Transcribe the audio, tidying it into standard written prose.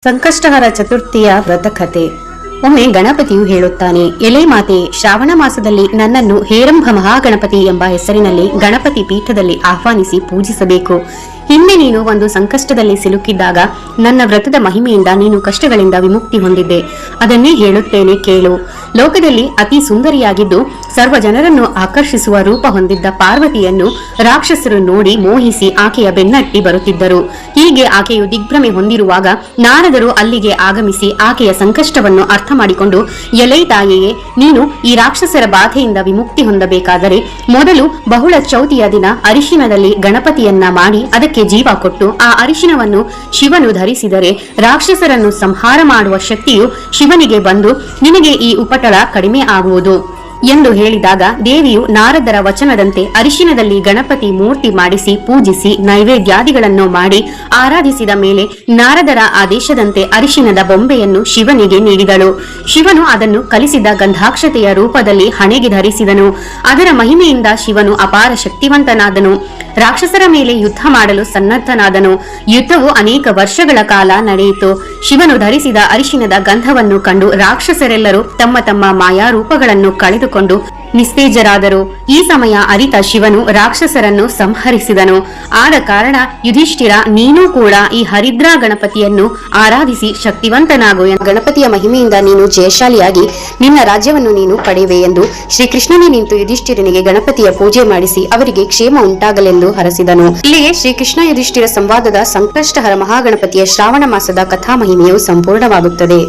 ಸಂಕಷ್ಟಹರ ಚತುರ್ಥಿಯ ವ್ರತಕಥೆ. ಒಮ್ಮೆ ಗಣಪತಿಯು ಹೇಳುತ್ತಾನೆ, ಎಲೆ ಮಾತೆ, ಶ್ರಾವಣ ಮಾಸದಲ್ಲಿ ನನ್ನನ್ನು ಹೇರಂಭ ಮಹಾಗಣಪತಿ ಎಂಬ ಹೆಸರಿನಲ್ಲಿ ಗಣಪತಿ ಪೀಠದಲ್ಲಿ ಆಹ್ವಾನಿಸಿ ಪೂಜಿಸಬೇಕು. ಹಿಂದೆ ನೀನು ಒಂದು ಸಂಕಷ್ಟದಲ್ಲಿ ಸಿಲುಕಿದ್ದಾಗ ನನ್ನ ವ್ರತದ ಮಹಿಮೆಯಿಂದ ನೀನು ಕಷ್ಟಗಳಿಂದ ವಿಮುಕ್ತಿ ಹೊಂದಿದ್ದೆ. ಅದನ್ನೇ ಹೇಳುತ್ತೇನೆ ಕೇಳು. ಲೋಕದಲ್ಲಿ ಅತಿ ಸುಂದರಿಯಾಗಿದ್ದು ಸರ್ವ ಜನರನ್ನು ಆಕರ್ಷಿಸುವ ರೂಪ ಹೊಂದಿದ್ದ ಪಾರ್ವತಿಯನ್ನು ರಾಕ್ಷಸರು ನೋಡಿ ಮೋಹಿಸಿ ಆಕೆಯ ಬೆನ್ನಟ್ಟಿ ಬರುತ್ತಿದ್ದರು. ಹೀಗೆ ಆಕೆಯು ದಿಗ್ಭ್ರಮೆ ಹೊಂದಿರುವಾಗ ನಾರದರು ಅಲ್ಲಿಗೆ ಆಗಮಿಸಿ ಆಕೆಯ ಸಂಕಷ್ಟವನ್ನು ಅರ್ಥ ಮಾಡಿಕೊಂಡು, ಎಲೈ ತಾಯಿಯೇ, ನೀನು ಈ ರಾಕ್ಷಸರ ಬಾಧೆಯಿಂದ ವಿಮುಕ್ತಿ ಹೊಂದಬೇಕಾದರೆ ಮೊದಲು ಬಹುಳ ಚೌತಿಯ ದಿನ ಅರಿಶಿನದಲ್ಲಿ ಗಣಪತಿಯನ್ನ ಮಾಡಿ ಅದಕ್ಕೆ ಜೀವ ಕೊಟ್ಟು ಆ ಅರಿಶಿನವನ್ನು ಶಿವನು ಧರಿಸಿದರೆ ರಾಕ್ಷಸರನ್ನು ಸಂಹಾರ ಮಾಡುವ ಶಕ್ತಿಯು ಶಿವನಿಗೆ ಬಂದು ನಿನಗೆ ಈ ಉಪಟಳ ಕಡಿಮೆ ಆಗುವುದು ಎಂದು ಹೇಳಿದಾಗ ದೇವಿಯು ನಾರದರ ವಚನದಂತೆ ಅರಿಶಿನದಲ್ಲಿ ಗಣಪತಿ ಮೂರ್ತಿ ಮಾಡಿಸಿ ಪೂಜಿಸಿ ನೈವೇದ್ಯಾದಿಗಳನ್ನು ಮಾಡಿ ಆರಾಧಿಸಿದ ಮೇಲೆ ನಾರದರ ಆದೇಶದಂತೆ ಅರಿಶಿನದ ಬೊಂಬೆಯನ್ನು ಶಿವನಿಗೆ ನೀಡಿದಳು. ಶಿವನು ಅದನ್ನು ಕಲಿಸಿದ ಗಂಧಾಕ್ಷತೆಯ ರೂಪದಲ್ಲಿ ಹಣೆಗೆ ಧರಿಸಿದನು. ಅದರ ಮಹಿಮೆಯಿಂದ ಶಿವನು ಅಪಾರ ಶಕ್ತಿವಂತನಾದನು. ರಾಕ್ಷಸರ ಮೇಲೆ ಯುದ್ಧ ಮಾಡಲು ಸನ್ನದ್ಧನಾದನು. ಯುದ್ಧವು ಅನೇಕ ವರ್ಷಗಳ ಕಾಲ ನಡೆಯಿತು. ಶಿವನು ಧರಿಸಿದ ಅರಿಶಿನದ ಗಂಧವನ್ನು ಕಂಡು ರಾಕ್ಷಸರೆಲ್ಲರೂ ತಮ್ಮ ತಮ್ಮ ಮಾಯಾರೂಪಗಳನ್ನು ಕಳೆದುಕೊಂಡು ನಿಸ್ತೇಜರಾದರು. ಈ ಸಮಯ ಅರಿತ ಶಿವನು ರಾಕ್ಷಸರನ್ನು ಸಂಹರಿಸಿದನು. ಆದ ಕಾರಣ ಯುಧಿಷ್ಠಿರ, ನೀನೂ ಕೂಡ ಈ ಹರಿದ್ರಾ ಗಣಪತಿಯನ್ನು ಆರಾಧಿಸಿ ಶಕ್ತಿವಂತನಾಗು. ಗಣಪತಿಯ ಮಹಿಮೆಯಿಂದ ನೀನು ಜಯಶಾಲಿಯಾಗಿ ನಿನ್ನ ರಾಜ್ಯವನ್ನು ನೀನು ಪಡೆಯುವೆ ಎಂದು ಶ್ರೀಕೃಷ್ಣನೇ ನಿಂತು ಯುಧಿಷ್ಠಿರನಿಗೆ ಗಣಪತಿಯ ಪೂಜೆ ಮಾಡಿಸಿ ಅವರಿಗೆ ಕ್ಷೇಮ ಉಂಟಾಗಲೆಂದು ಹರಸಿದನು. ಇಲ್ಲಿಯೇ ಶ್ರೀಕೃಷ್ಣ ಯುಧಿಷ್ಠಿರ ಸಂವಾದದ ಸಂಕಷ್ಟಹರ ಮಹಾಗಣಪತಿಯ ಶ್ರಾವಣ ಮಾಸದ ಕಥಾ ಮಹಿಮೆಯು ಸಂಪೂರ್ಣವಾಗುತ್ತದೆ.